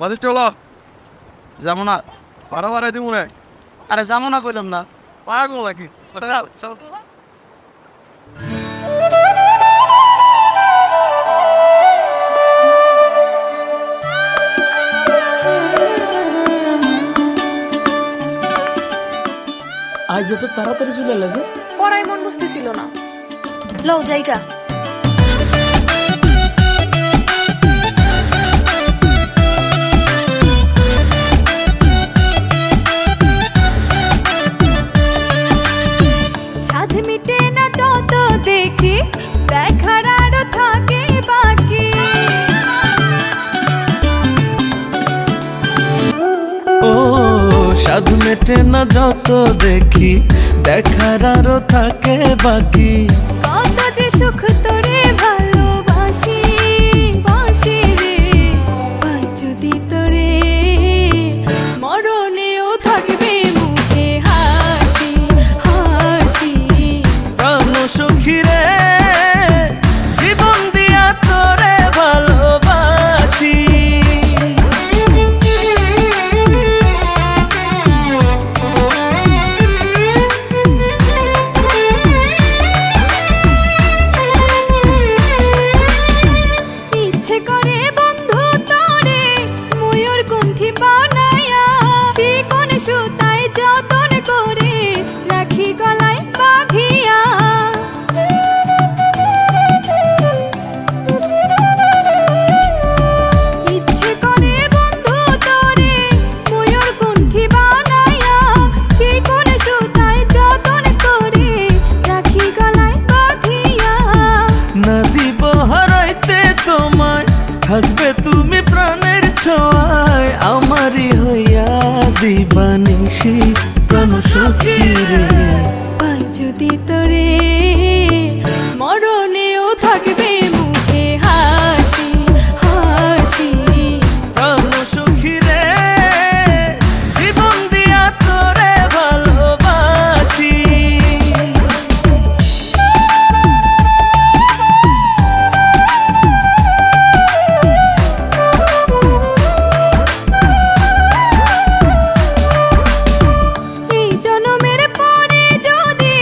বাদে চলো যাবো না। বাড়াবাড়াই দিব না। আরে যাবো না কইলাম না। পাগল নাকি? চল। আজ এত তাড়াতাড়ি চলে এলে যে? পড়ায় মন বসতেছিল না। লও জায়গা। সাধ মিটে না যত দেখি, দেখার আরো থাকে বাকি। ও স্বাদ মেটে না যত দেখি, দেখার আরো থাকে বাকি। কত যে সুখ তোরে ভালোবাসি, বাসি রে। পাই যদি তোরে, মরণেও থাকবে মুখে হাসি, হাসি। প্রাণ সখী রে, জীবন দিয়া তোরে ভালোবাসি। ইচ্ছে করে বন্ধু তোরে ময়ূর কুণ্ঠি বানায়া, চিকন সুতায় যতন করে রাখি গলায় বাঁধিয়া। ইচ্ছে করে বন্ধু তোরে ময়ূর কুণ্ঠি বানায়া, চিকন সুতায় যতন করে রাখি গলায় বাঁধিয়া। না দিব হারাইতে তোমায়, থাকবে তুমি প্রাণের ছোঁয়ায়। আমারই হইয়া দিবানিশি প্রাণ সখী রে। পাই যদি তোরে, মরণেও থাকবে মুখে হাসি, হাসি। প্রাণ সখী রে, জীবন দিয়া তোরে ভালোবাসি। এই জনমের পরে যদি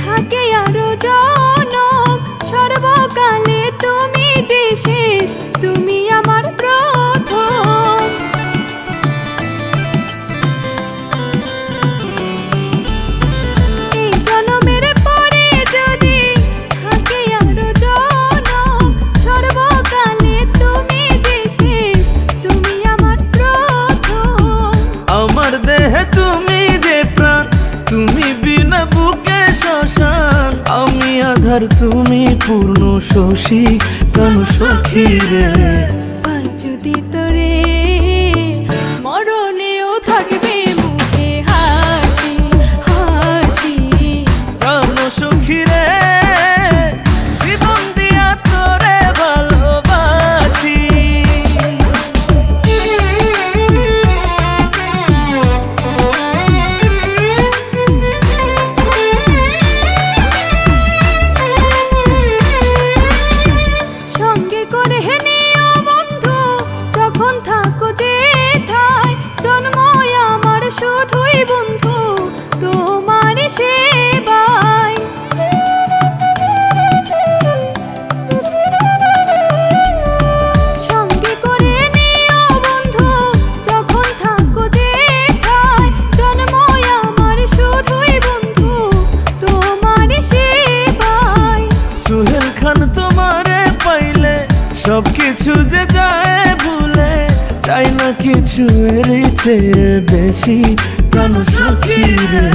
থাকে আরো জনম, সর্বকালে তুমি যে শেষ, তুমি আমার প্রথম। এই জনমের পরে যদি থাকে আরো জনম, সর্বকালে তুমি যে শেষ, তুমি আমার প্রথম। আমার দেহে তুমি যে প্রাণ, তুমি বিনা বুকে শ্মশান। আমি আধার তুমি পূর্ণ শশী প্রাণ সখী রে। পাই যদি তোরে, মরণেও থাকবে মুখে হাসি, হাসি। প্রাণ সখী রে, জীবন দিয়া তোরে ভালোবাসি। সঙ্গে করে নিও বন্ধু, যখন থাকো যেথায়। জন্ম আমার শুধুই বন্ধু, তোমার সেবায়। সঙ্গে করে নিও বন্ধু, যখন থাকো যেথায়। জন্ম আমার শুধুই বন্ধু, তোমার সেবায়। সুহেল খান তোমারে পাইলে, সবকিছু যে যায় ভুলে। চাই না কিছু এর চেয়ে বেশি প্রাণ সখী রে।